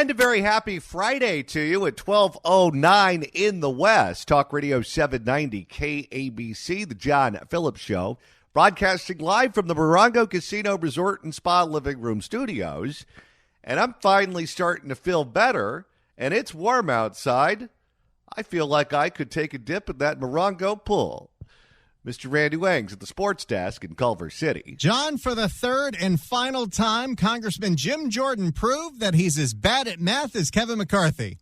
And a very happy Friday to you at 12:09 in the West. Talk Radio 790 KABC, the John Phillips Show, broadcasting live from the Morongo Casino Resort and Spa Living Room Studios. And I'm finally starting to feel better, and it's warm outside. I feel like I could take a dip in that Morongo pool. Mr. Randy Wangs at the sports desk in Culver City. John, for the third and final time, Congressman Jim Jordan proved that he's as bad at math as Kevin McCarthy.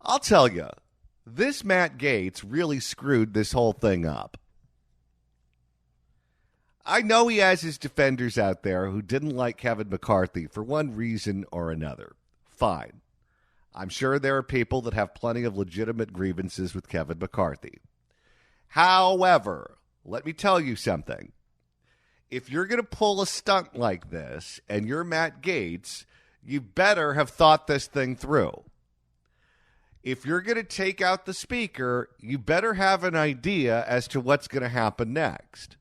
I'll tell you, this Matt Gaetz really screwed this whole thing up. I know he has his defenders out there who didn't like Kevin McCarthy for one reason or another. Fine. I'm sure there are people that have plenty of legitimate grievances with Kevin McCarthy. However, let me tell you something. If you're going to pull a stunt like this and you're Matt Gaetz, you better have thought this thing through. If you're going to take out the speaker, you better have an idea as to what's going to happen next.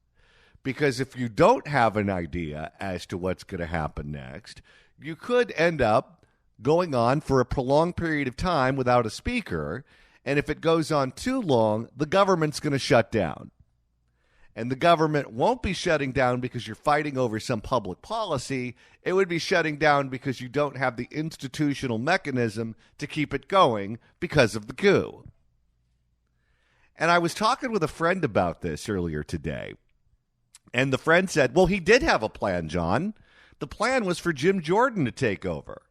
Because if you don't have an idea as to what's going to happen next, you could end up going on for a prolonged period of time without a speaker. And if it goes on too long, the government's going to shut down. And the government won't be shutting down because you're fighting over some public policy. It would be shutting down because you don't have the institutional mechanism to keep it going because of the coup. And I was talking with a friend about this earlier today. And the friend said, well, he did have a plan, John. The plan was for Jim Jordan to take over.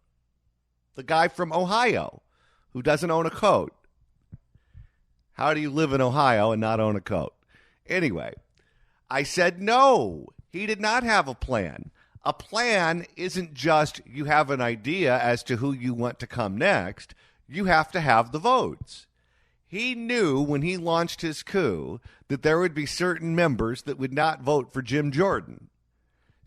The guy from Ohio who doesn't own a coat. How do you live in Ohio and not own a coat? Anyway, I said no, he did not have a plan. A plan isn't just you have an idea as to who you want to come next. You have to have the votes. He knew when he launched his coup that there would be certain members that would not vote for Jim Jordan.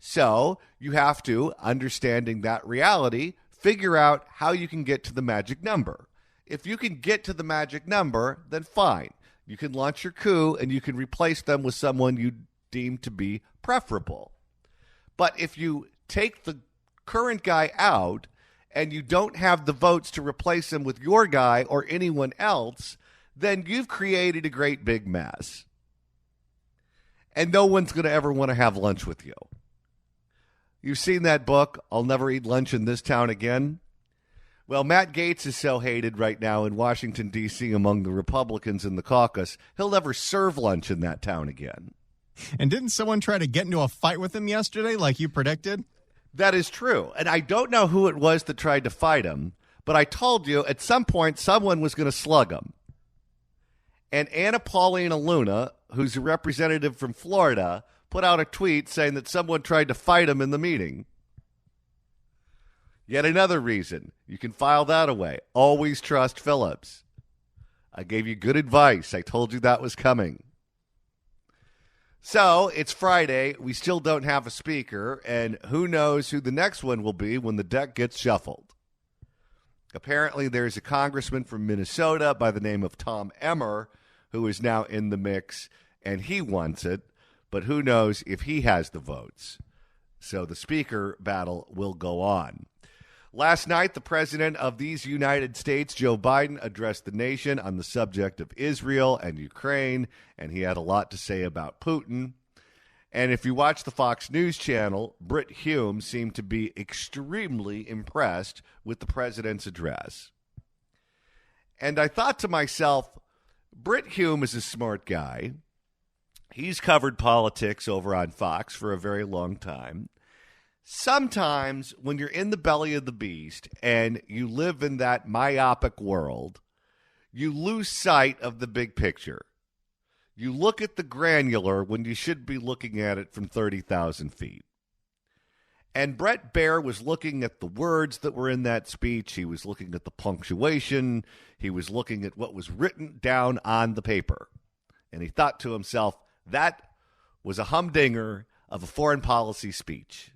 So you have to, understanding that reality, figure out how you can get to the magic number. If you can get to the magic number, then fine. You can launch your coup and you can replace them with someone you deem to be preferable. But if you take the current guy out and you don't have the votes to replace him with your guy or anyone else, then you've created a great big mess. And no one's going to ever want to have lunch with you. You've seen that book, I'll Never Eat Lunch in This Town Again? Well, Matt Gaetz is so hated right now in Washington, D.C. among the Republicans in the caucus, he'll never serve lunch in that town again. And didn't someone try to get into a fight with him yesterday like you predicted? That is true. And I don't know who it was that tried to fight him, but I told you at some point someone was going to slug him. And Anna Paulina Luna, who's a representative from Florida, put out a tweet saying that someone tried to fight him in the meeting. Yet another reason. You can file that away. Always trust Phillips. I gave you good advice. I told you that was coming. So, it's Friday. We still don't have a speaker, and who knows who the next one will be when the deck gets shuffled. Apparently, there's a congressman from Minnesota by the name of Tom Emmer who is now in the mix, and he wants it, but who knows if he has the votes. So the speaker battle will go on. Last night, the president of these United States, Joe Biden, addressed the nation on the subject of Israel and Ukraine, and he had a lot to say about Putin. And if you watch the Fox News channel, Brit Hume seemed to be extremely impressed with the president's address. And I thought to myself, Brit Hume is a smart guy. He's covered politics over on Fox for a very long time. Sometimes when you're in the belly of the beast and you live in that myopic world, you lose sight of the big picture. You look at the granular when you should be looking at it from 30,000 feet. And Bret Baier was looking at the words that were in that speech. He was looking at the punctuation. He was looking at what was written down on the paper. And he thought to himself, that was a humdinger of a foreign policy speech.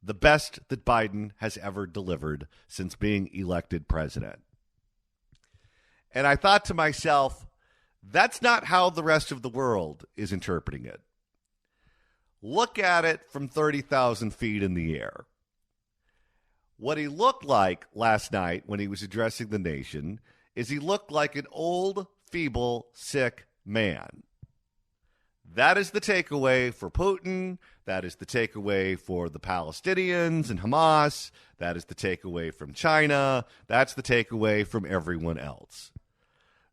The best that Biden has ever delivered since being elected president. And I thought to myself, that's not how the rest of the world is interpreting it. Look at it from 30,000 feet in the air. What he looked like last night when he was addressing the nation is he looked like an old, feeble, sick man. That is the takeaway for Putin. That is the takeaway for the Palestinians and Hamas. That is the takeaway from China. That's the takeaway from everyone else.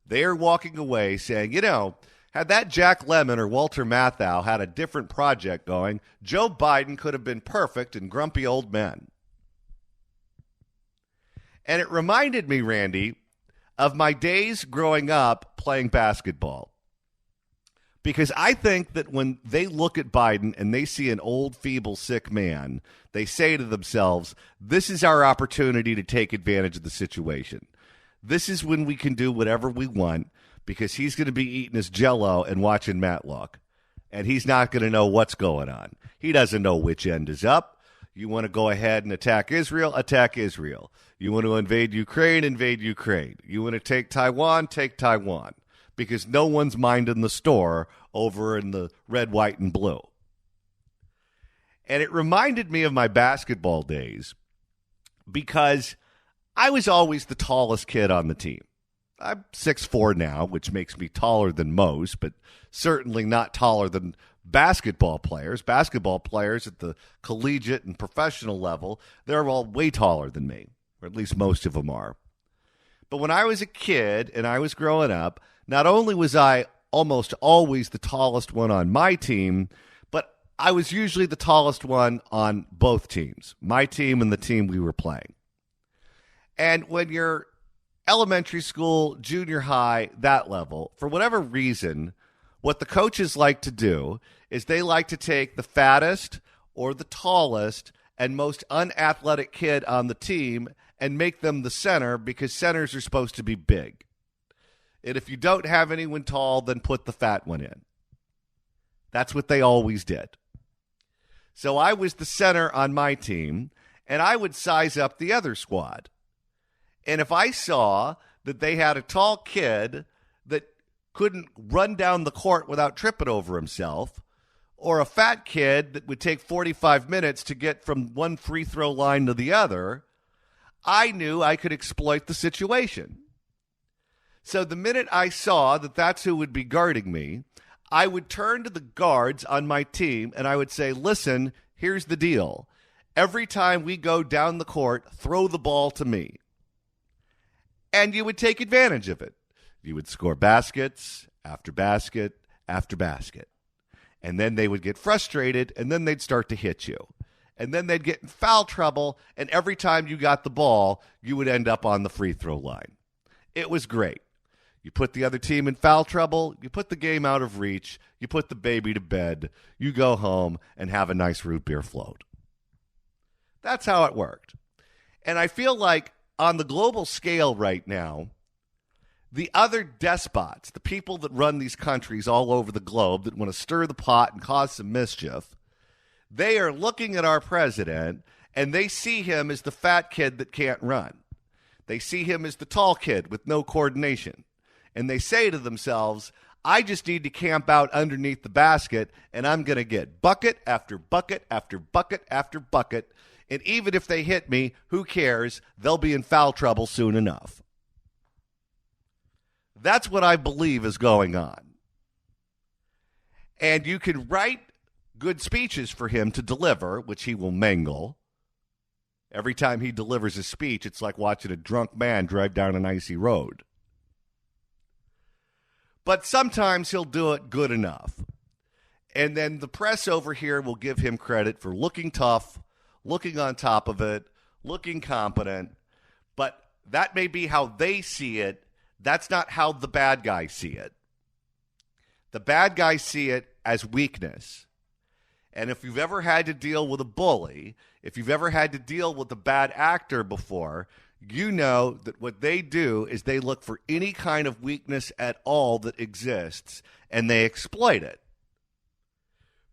They are walking away saying, had that Jack Lemmon or Walter Matthau had a different project going, Joe Biden could have been perfect and grumpy old men. And it reminded me, Randy, of my days growing up playing basketball. Because I think that when they look at Biden and they see an old, feeble, sick man, they say to themselves, this is our opportunity to take advantage of the situation. This is when we can do whatever we want because he's going to be eating his Jell-O and watching Matlock. And he's not going to know what's going on. He doesn't know which end is up. You want to go ahead and attack Israel? Attack Israel. You want to invade Ukraine? Invade Ukraine. You want to take Taiwan? Take Taiwan. Because no one's minding the store over in the red, white, and blue. And it reminded me of my basketball days because I was always the tallest kid on the team. I'm 6'4" now, which makes me taller than most, but certainly not taller than basketball players. Basketball players at the collegiate and professional level, they're all way taller than me, or at least most of them are. But when I was a kid and I was growing up, not only was I almost always the tallest one on my team, but I was usually the tallest one on both teams, my team and the team we were playing. And when you're elementary school, junior high, that level, for whatever reason, what the coaches like to do is they like to take the fattest or the tallest and most unathletic kid on the team and make them the center because centers are supposed to be big. And if you don't have anyone tall, then put the fat one in. That's what they always did. So I was the center on my team, and I would size up the other squad. And if I saw that they had a tall kid that couldn't run down the court without tripping over himself, or a fat kid that would take 45 minutes to get from one free throw line to the other, I knew I could exploit the situation. So the minute I saw that that's who would be guarding me, I would turn to the guards on my team and I would say, listen, here's the deal. Every time we go down the court, throw the ball to me. And you would take advantage of it. You would score baskets after basket after basket. And then they would get frustrated and then they'd start to hit you. And then they'd get in foul trouble, and every time you got the ball, you would end up on the free throw line. It was great. You put the other team in foul trouble, you put the game out of reach, you put the baby to bed, you go home and have a nice root beer float. That's how it worked. And I feel like on the global scale right now, the other despots, the people that run these countries all over the globe that want to stir the pot and cause some mischief, they are looking at our president and they see him as the fat kid that can't run. They see him as the tall kid with no coordination. And they say to themselves, I just need to camp out underneath the basket, and I'm going to get bucket after bucket after bucket after bucket. And even if they hit me, who cares? They'll be in foul trouble soon enough. That's what I believe is going on. And you can write good speeches for him to deliver, which he will mangle. Every time he delivers a speech, it's like watching a drunk man drive down an icy road. But sometimes he'll do it good enough. And then the press over here will give him credit for looking tough, looking on top of it, looking competent. But that may be how they see it. That's not how the bad guys see it. The bad guys see it as weakness. And if you've ever had to deal with a bully, if you've ever had to deal with a bad actor before, you know that what they do is they look for any kind of weakness at all that exists, and they exploit it.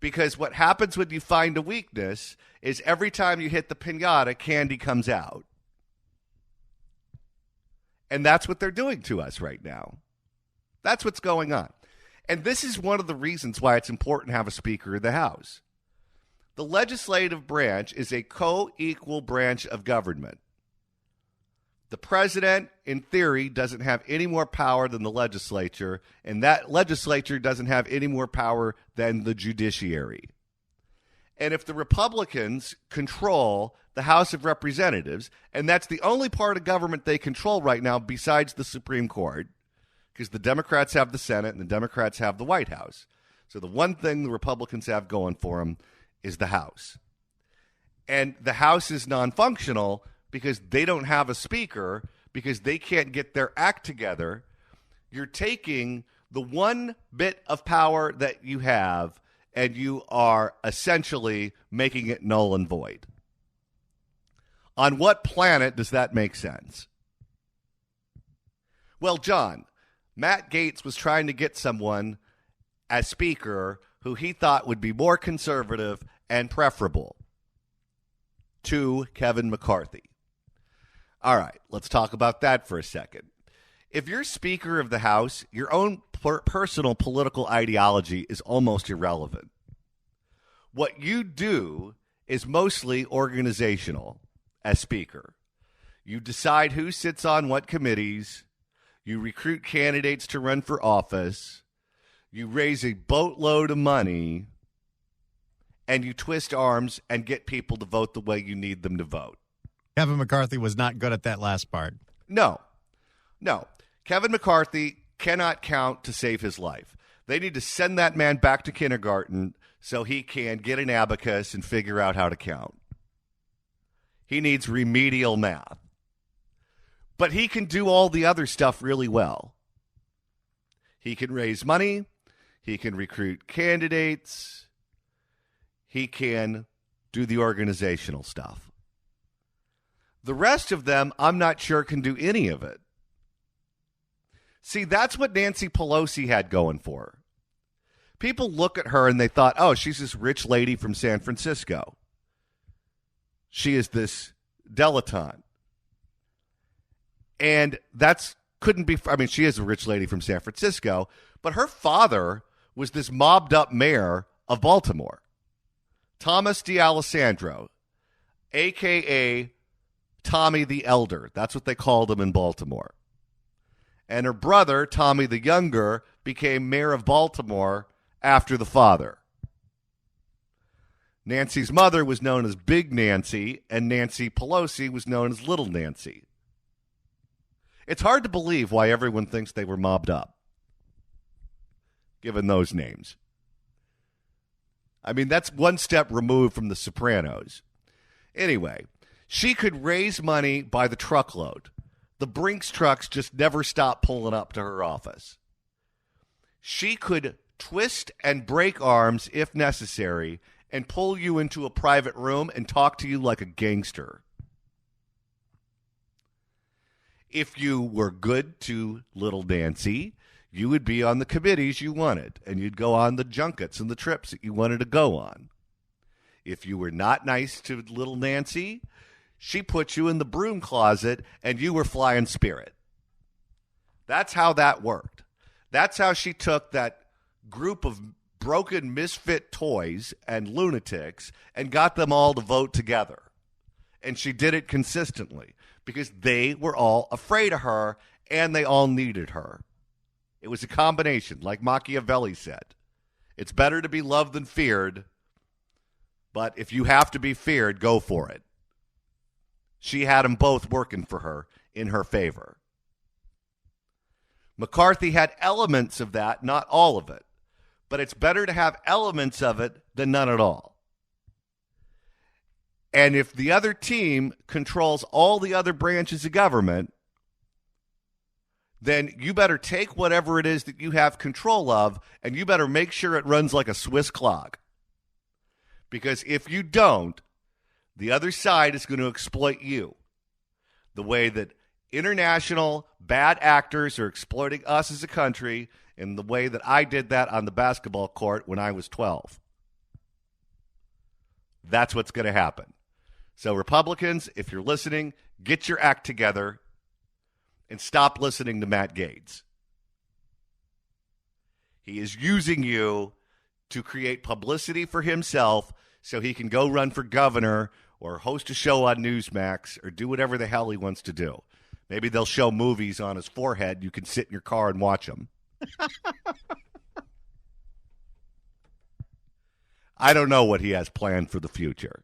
Because what happens when you find a weakness is every time you hit the piñata, candy comes out. And that's what they're doing to us right now. That's what's going on. And this is one of the reasons why it's important to have a Speaker of the House. The legislative branch is a co-equal branch of government. The president, in theory, doesn't have any more power than the legislature, and that legislature doesn't have any more power than the judiciary. And if the Republicans control the House of Representatives, and that's the only part of government they control right now besides the Supreme Court, because the Democrats have the Senate and the Democrats have the White House. So the one thing the Republicans have going for them is the House. And the House is non-functional because they don't have a speaker, because they can't get their act together. You're taking the one bit of power that you have and you are essentially making it null and void. On what planet does that make sense? Well, John, Matt Gaetz was trying to get someone as speaker who he thought would be more conservative and preferable to Kevin McCarthy. All right, let's talk about that for a second. If you're Speaker of the House, your own personal political ideology is almost irrelevant. What you do is mostly organizational as Speaker. You decide who sits on what committees. You recruit candidates to run for office. You raise a boatload of money. And you twist arms and get people to vote the way you need them to vote. Kevin McCarthy was not good at that last part. No. Kevin McCarthy cannot count to save his life. They need to send that man back to kindergarten so he can get an abacus and figure out how to count. He needs remedial math. But he can do all the other stuff really well. He can raise money. He can recruit candidates. He can do the organizational stuff. The rest of them, I'm not sure can do any of it. See, that's what Nancy Pelosi had going for her. People look at her and they thought, oh, she's this rich lady from San Francisco. She is this dilettante. And she is a rich lady from San Francisco, but her father was this mobbed up mayor of Baltimore, Thomas D'Alessandro, a.k.a. Tommy the Elder. That's what they called him in Baltimore. And her brother, Tommy the Younger, became mayor of Baltimore after the father. Nancy's mother was known as Big Nancy, and Nancy Pelosi was known as Little Nancy. It's hard to believe why everyone thinks they were mobbed up, given those names. I mean, that's one step removed from The Sopranos. Anyway, she could raise money by the truckload. The Brinks trucks just never stopped pulling up to her office. She could twist and break arms if necessary and pull you into a private room and talk to you like a gangster. If you were good to Little Nancy, you would be on the committees you wanted, and you'd go on the junkets and the trips that you wanted to go on. If you were not nice to Little Nancy, she put you in the broom closet, and you were flying Spirit. That's how that worked. That's how she took that group of broken misfit toys and lunatics and got them all to vote together. And she did it consistently because they were all afraid of her and they all needed her. It was a combination, like Machiavelli said. It's better to be loved than feared, but if you have to be feared, go for it. She had them both working for her in her favor. McCarthy had elements of that, not all of it. But it's better to have elements of it than none at all. And if the other team controls all the other branches of government, then you better take whatever it is that you have control of, and you better make sure it runs like a Swiss clock. Because if you don't, the other side is going to exploit you the way that international bad actors are exploiting us as a country in the way that I did that on the basketball court when I was 12. That's what's going to happen. So Republicans, if you're listening, get your act together and stop listening to Matt Gaetz. He is using you to create publicity for himself so he can go run for governor or host a show on Newsmax or do whatever the hell he wants to do. Maybe they'll show movies on his forehead. You can sit in your car and watch them. I don't know what he has planned for the future.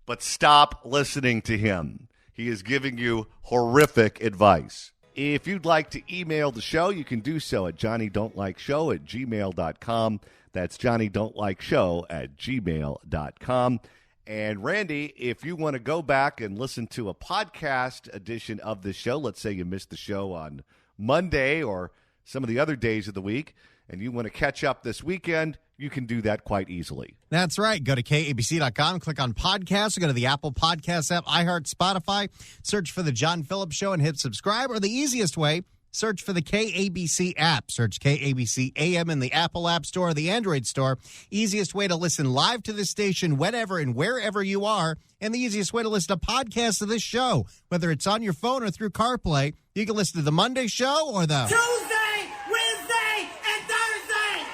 But stop listening to him. He is giving you horrific advice. If you'd like to email the show, you can do so at johnnydon'tlikeshow@gmail.com. That's johnnydon'tlikeshow@gmail.com. And Randy, if you want to go back and listen to a podcast edition of this show, let's say you missed the show on Monday or some of the other days of the week, and you want to catch up this weekend, you can do that quite easily. That's right. Go to KABC.com, click on podcasts, or go to the Apple Podcasts app, iHeart, Spotify, search for The John Phillips Show and hit subscribe, or the easiest way, search for the KABC app. Search KABC AM in the Apple App Store or the Android Store. Easiest way to listen live to this station whenever and wherever you are, and the easiest way to listen to podcasts of this show, whether it's on your phone or through CarPlay. You can listen to the Monday show or the Tuesday, Wednesday, and Thursday.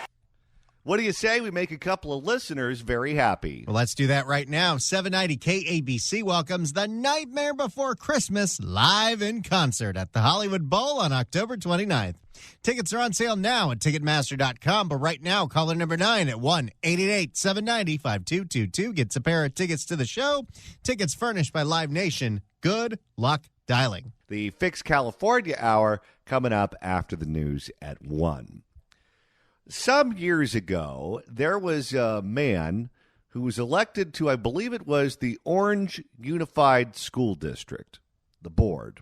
What do you say we make a couple of listeners very happy? Well, let's do that right now. 790 KABC welcomes The Nightmare Before Christmas live in concert at the Hollywood Bowl on October 29th. Tickets are on sale now at Ticketmaster.com, but right now, caller number 9 at 1-888-790-5222 gets a pair of tickets to the show. Tickets furnished by Live Nation. Good luck dialing. The Fix California Hour coming up after the news at 1. Some years ago, there was a man who was elected to, I believe it was the Orange Unified School District, the board.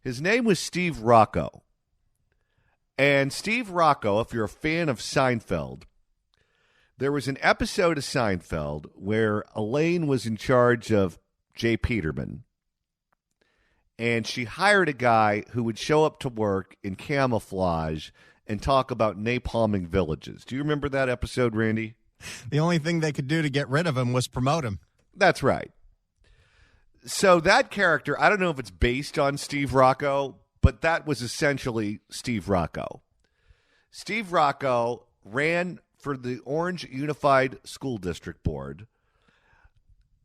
His name was Steve Rocco. And Steve Rocco, if you're a fan of Seinfeld, there was an episode of Seinfeld where Elaine was in charge of Jay Peterman. And she hired a guy who would show up to work in camouflage and talk about napalming villages. Do you remember that episode, Randy? The only thing they could do to get rid of him was promote him. That's right. So that character, I don't know if it's based on Steve Rocco, but that was essentially Steve Rocco. Steve Rocco ran for the Orange Unified School District Board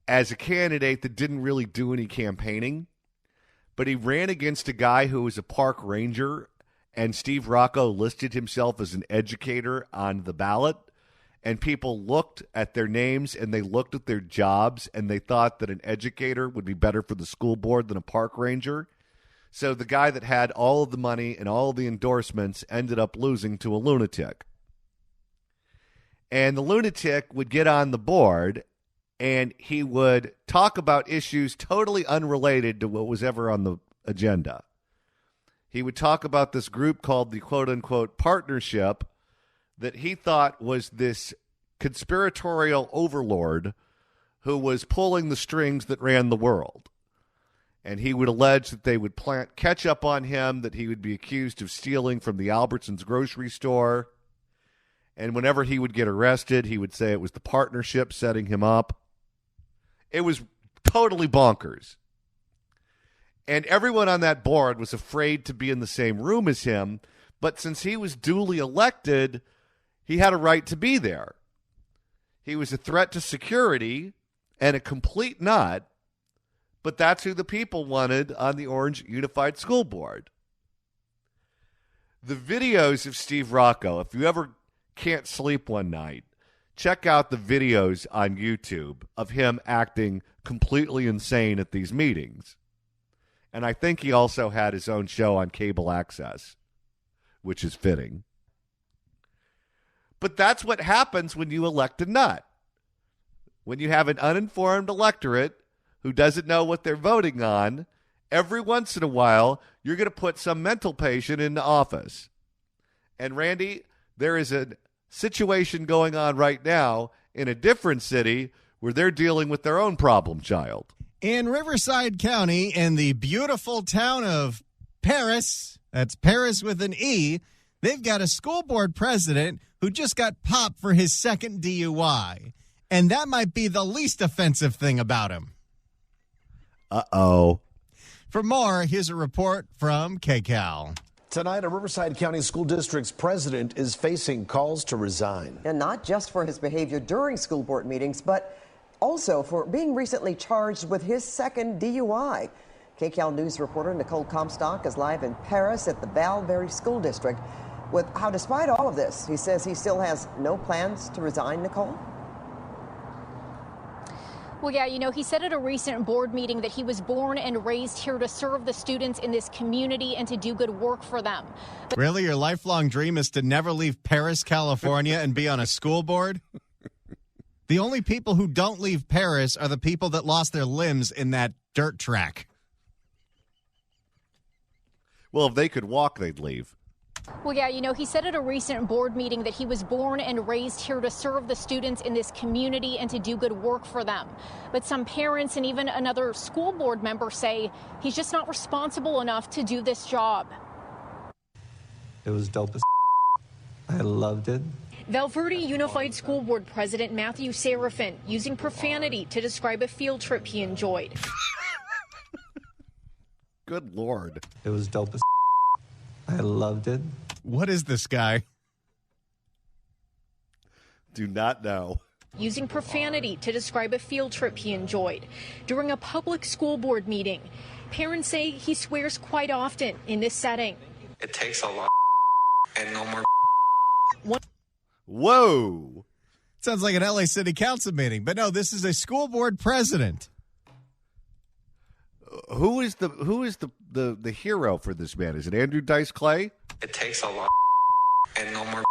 as a candidate that didn't really do any campaigning, but he ran against a guy who was a park ranger, and Steve Rocco listed himself as an educator on the ballot, and people looked at their names and they looked at their jobs and they thought that an educator would be better for the school board than a park ranger. So the guy that had all of the money and all of the endorsements ended up losing to a lunatic. And the lunatic would get on the board and he would talk about issues totally unrelated to what was ever on the agenda. He would talk about this group called the quote-unquote partnership that he thought was this conspiratorial overlord who was pulling the strings that ran the world. And he would allege that they would plant ketchup on him, that he would be accused of stealing from the Albertsons grocery store. And whenever he would get arrested, he would say it was the partnership setting him up. It was totally bonkers. And everyone on that board was afraid to be in the same room as him, but since he was duly elected, he had a right to be there. He was a threat to security and a complete nut, but that's who the people wanted on the Orange Unified School Board. The videos of Steve Rocco, if you ever can't sleep one night, check out the videos on YouTube of him acting completely insane at these meetings. And I think he also had his own show on cable access, which is fitting. But that's what happens when you elect a nut. When you have an uninformed electorate who doesn't know what they're voting on, every once in a while, you're going to put some mental patient into office. And Randy, there is a situation going on right now in a different city where they're dealing with their own problem child. In Riverside County, in the beautiful town of Perris, that's Perris with an E, they've got a school board president who just got popped for his second DUI. And that might be the least offensive thing about him. Uh-oh. For more, here's a report from KCAL. Tonight, a Riverside County School District's president is facing calls to resign. And not just for his behavior during school board meetings, but also for being recently charged with his second DUI. KCAL News reporter Nicole Comstock is live in Perris at the Valverde School District with how, despite all of this, he says he still has no plans to resign. Nicole? Well, yeah, he said at a recent board meeting that he was born and raised here to serve the students in this community and to do good work for them. But Really? Your lifelong dream is to never leave Perris, California and be on a school board? The only people who don't leave Perris are the people that lost their limbs in that dirt track. Well, if they could walk, they'd leave. Well, yeah, he said at a recent board meeting that he was born and raised here to serve the students in this community and to do good work for them. But some parents and even another school board member say he's just not responsible enough to do this job. It was dope as I loved it. Valverde Unified School Board President Matthew Serafin using profanity to describe a field trip he enjoyed. Good Lord. It was dope as I loved it. What is this guy? Do not know. Using profanity to describe a field trip he enjoyed. During a public school board meeting, parents say he swears quite often in this setting. It takes a lot and no more. Whoa. Sounds like an LA City Council meeting, but no, this is a school board president. Who is the hero for this man? Is it Andrew Dice Clay? It takes a lot and no more.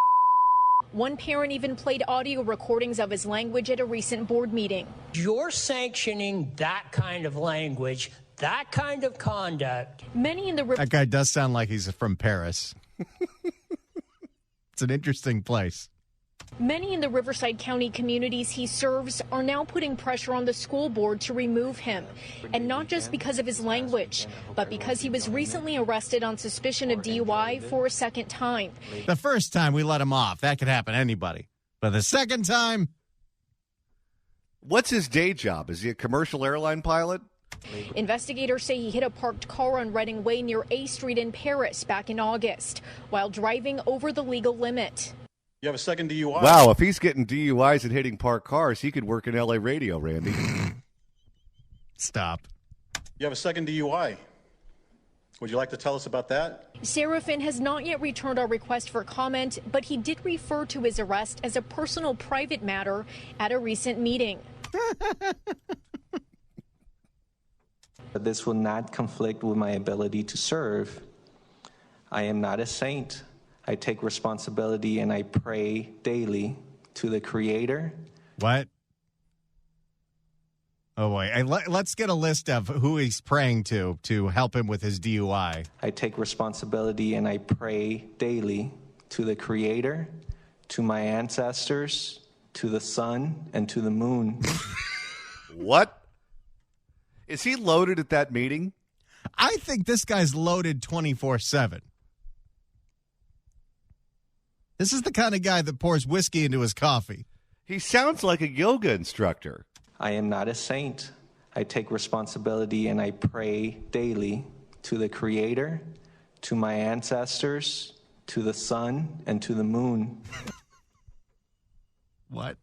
One parent even played audio recordings of his language at a recent board meeting. You're sanctioning that kind of language, that kind of conduct. Many in the That guy does sound like he's from Perris. It's an interesting place. Many in the Riverside County communities he serves are now putting pressure on the school board to remove him. And not just because of his language, but because he was recently arrested on suspicion of DUI for a second time. The first time we let him off, that could happen to anybody. But the second time... What's his day job? Is he a commercial airline pilot? Investigators say he hit a parked car on Reading Way near A Street in Perris back in August while driving over the legal limit. You have a second DUI. Wow, if he's getting DUIs and hitting parked cars, he could work in LA radio, Randy. Stop. You have a second DUI. Would you like to tell us about that? Serafin has not yet returned our request for comment, but he did refer to his arrest as a personal private matter at a recent meeting. This will not conflict with my ability to serve. I am not a saint. I take responsibility and I pray daily to the Creator. What? Oh, boy. And let's get a list of who he's praying to help him with his DUI. I take responsibility and I pray daily to the Creator, to my ancestors, to the sun, and to the moon. What? Is he loaded at that meeting? I think this guy's loaded 24/7. This is the kind of guy that pours whiskey into his coffee. He sounds like a yoga instructor. I am not a saint. I take responsibility and I pray daily to the Creator, to my ancestors, to the sun, and to the moon. What?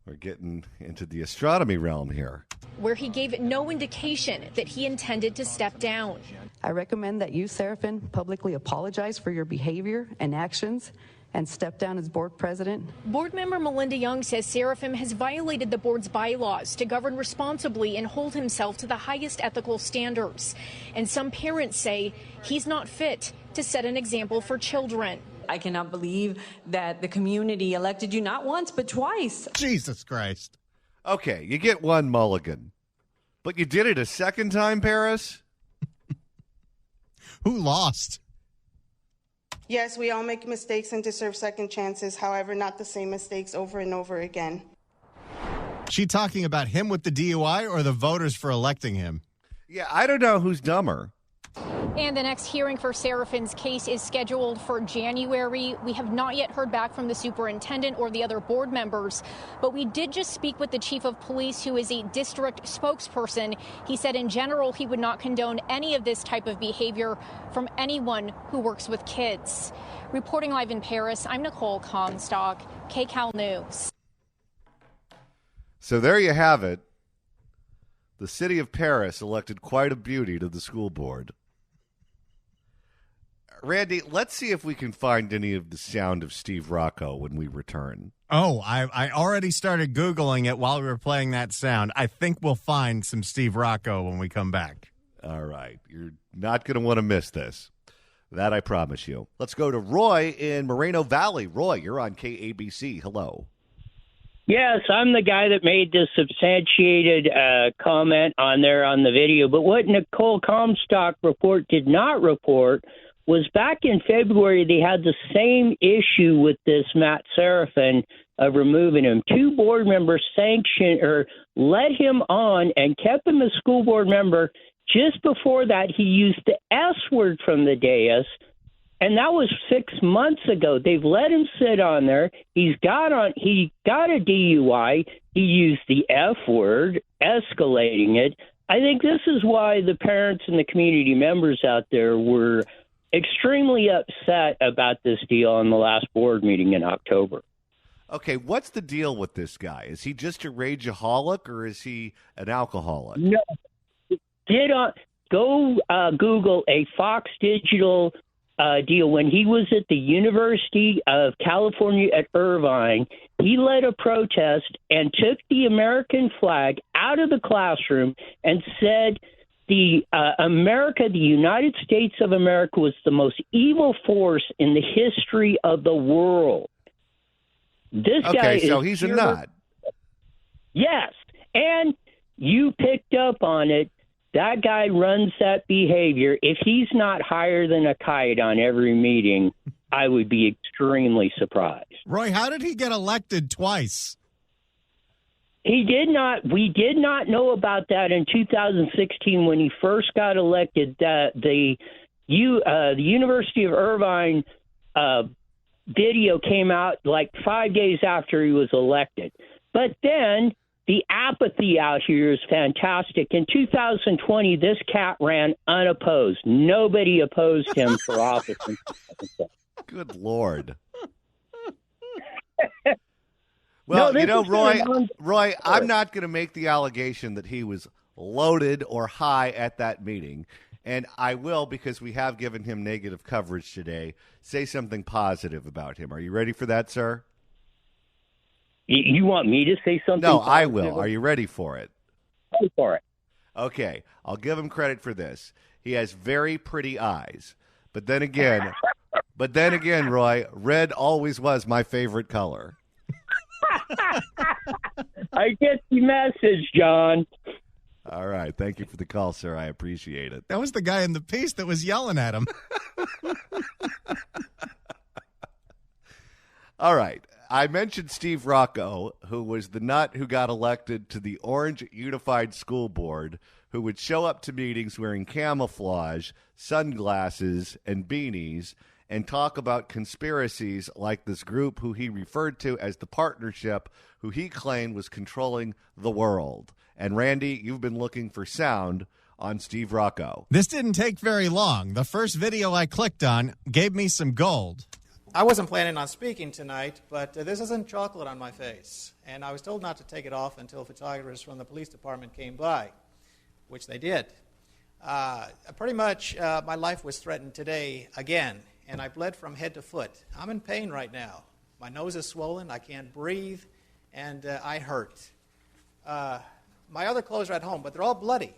We're getting into the astronomy realm here. Where he gave no indication that he intended to step down. I recommend that you, Serafin, publicly apologize for your behavior and actions and step down as board president. Board member Melinda Young says Serafin has violated the board's bylaws to govern responsibly and hold himself to the highest ethical standards. And some parents say he's not fit to set an example for children. I cannot believe that the community elected you not once, but twice. Jesus Christ. Okay, you get one mulligan. But you did it a second time, Perris? Who lost? Yes, we all make mistakes and deserve second chances. However, not the same mistakes over and over again. She talking about him with the DUI or the voters for electing him? Yeah, I don't know who's dumber. And the next hearing for Serafin's case is scheduled for January. We have not yet heard back from the superintendent or the other board members, but we did just speak with the chief of police, who is a district spokesperson. He said in general he would not condone any of this type of behavior from anyone who works with kids. Reporting live in Perris, I'm Nicole Comstock, KCAL News. So there you have it. The city of Perris elected quite a beauty to the school board. Randy, let's see if we can find any of the sound of Steve Rocco when we return. Oh, I already started Googling it while we were playing that sound. I think we'll find some Steve Rocco when we come back. All right. You're not going to want to miss this. That I promise you. Let's go to Roy in Moreno Valley. Roy, you're on KABC. Hello. Yes, I'm the guy that made the substantiated comment on there on the video. But what Nicole Comstock report did not report was back in February, they had the same issue with this Matt Serafin of removing him. 2 board members sanctioned or let him on and kept him a school board member. Just before that, he used the S word from the dais, and that was 6 months ago. They've let him sit on there. He got a DUI. He used the F word, escalating it. I think this is why the parents and the community members out there were extremely upset about this deal on the last board meeting in October. Okay, what's the deal with this guy? Is he just a rageaholic or is he an alcoholic? No. Go Google a Fox Digital deal. When he was at the University of California at Irvine, he led a protest and took the American flag out of the classroom and said the United States of America was the most evil force in the history of the world. This guy is so he's a nut. Yes, and you picked up on it. That guy runs that behavior. If he's not higher than a kite on every meeting, I would be extremely surprised. Roy, how did he get elected twice? He did not. We did not know about that in 2016 when he first got elected. The University of Irvine video came out like 5 days after he was elected. But then the apathy out here is fantastic. In 2020, this cat ran unopposed. Nobody opposed him for office. Good Lord. Well, no, Roy, I'm not going to make the allegation that he was loaded or high at that meeting. And I will, because we have given him negative coverage today, say something positive about him. Are you ready for that, sir? You want me to say something? No, positive? I will. Are you ready for it? Go for it. Okay, I'll give him credit for this. He has very pretty eyes. But then again, Roy, red always was my favorite color. I get the message, John. All right. Thank you for the call, sir. I appreciate it. That was the guy in the piece that was yelling at him. All right. I mentioned Steve Rocco, who was the nut who got elected to the Orange Unified School Board, who would show up to meetings wearing camouflage, sunglasses, and beanies, and talk about conspiracies like this group who he referred to as the Partnership, who he claimed was controlling the world. And Randy, you've been looking for sound on Steve Rocco. This didn't take very long. The first video I clicked on gave me some gold. I wasn't planning on speaking tonight, but this isn't chocolate on my face. And I was told not to take it off until photographers from the police department came by, which they did. Pretty much my life was threatened today again, and I bled from head to foot. I'm in pain right now. My nose is swollen, I can't breathe, and I hurt. My other clothes are at home, but they're all bloody,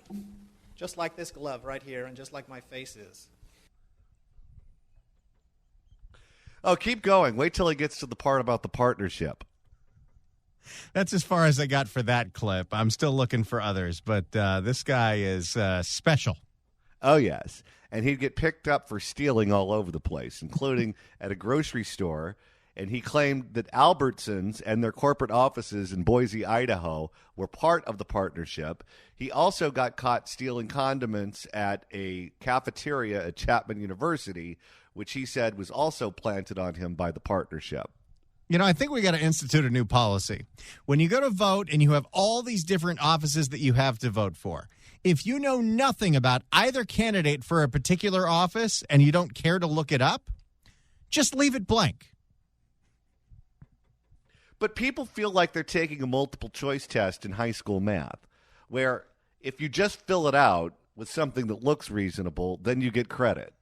just like this glove right here and just like my face is. Oh, keep going. Wait till he gets to the part about the partnership. That's as far as I got for that clip. I'm still looking for others, but this guy is special. Oh, yes. And he'd get picked up for stealing all over the place, including at a grocery store. And he claimed that Albertsons and their corporate offices in Boise, Idaho, were part of the partnership. He also got caught stealing condiments at a cafeteria at Chapman University, which he said was also planted on him by the partnership. You know, I think we got to institute a new policy. When you go to vote and you have all these different offices that you have to vote for, if you know nothing about either candidate for a particular office and you don't care to look it up, just leave it blank. But people feel like they're taking a multiple choice test in high school math, where if you just fill it out with something that looks reasonable, then you get credit.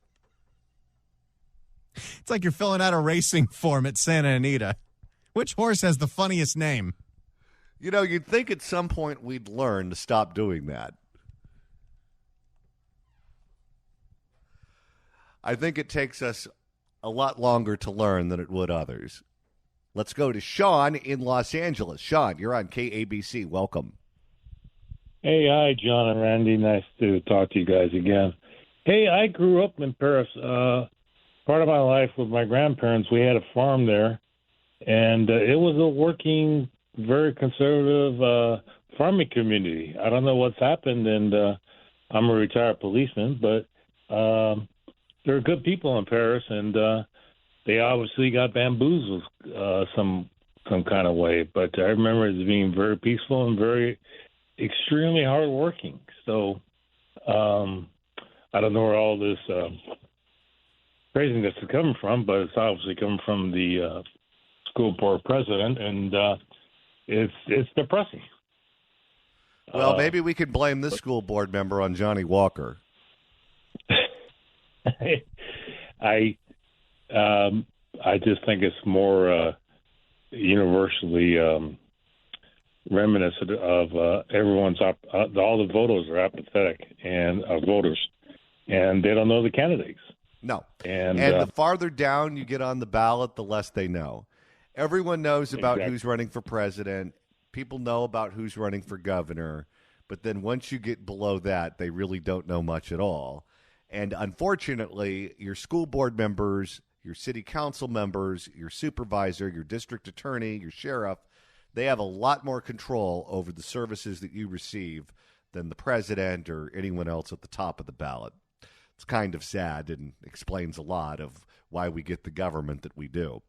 It's like you're filling out a racing form at Santa Anita. Which horse has the funniest name? You know, you'd think at some point we'd learn to stop doing that. I think it takes us a lot longer to learn than it would others. Let's go to Sean in Los Angeles. Sean, you're on KABC. Welcome. Hey, hi, John and Randy. Nice to talk to you guys again. Hey, I grew up in Perris. Part of my life with my grandparents, we had a farm there, and it was a working, very conservative farming community. I don't know what's happened, and I'm a retired policeman, but there are good people in Perris, and they obviously got bamboozled some kind of way. But I remember it as being very peaceful and very extremely hardworking. So I don't know where all this craziness is coming from, but it's obviously coming from the school board president, and it's depressing. Well, maybe we could blame this school board member on Johnny Walker. I just think it's more universally reminiscent of all the voters are apathetic and voters, and they don't know the candidates. No, and the farther down you get on the ballot, the less they know. Everyone knows about Exactly. who's running for president. People know about who's running for governor, but then once you get below that, they really don't know much at all. And unfortunately, your school board members, your city council members, your supervisor, your district attorney, your sheriff, they have a lot more control over the services that you receive than the president or anyone else at the top of the ballot. It's kind of sad and explains a lot of why we get the government that we do.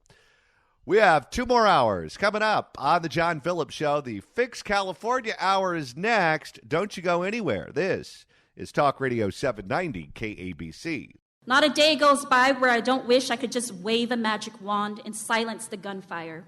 We have 2 more hours coming up on the John Phillips Show. The Fix California Hour is next. Don't you go anywhere. This is Talk Radio 790 KABC. Not a day goes by where I don't wish I could just wave a magic wand and silence the gunfire.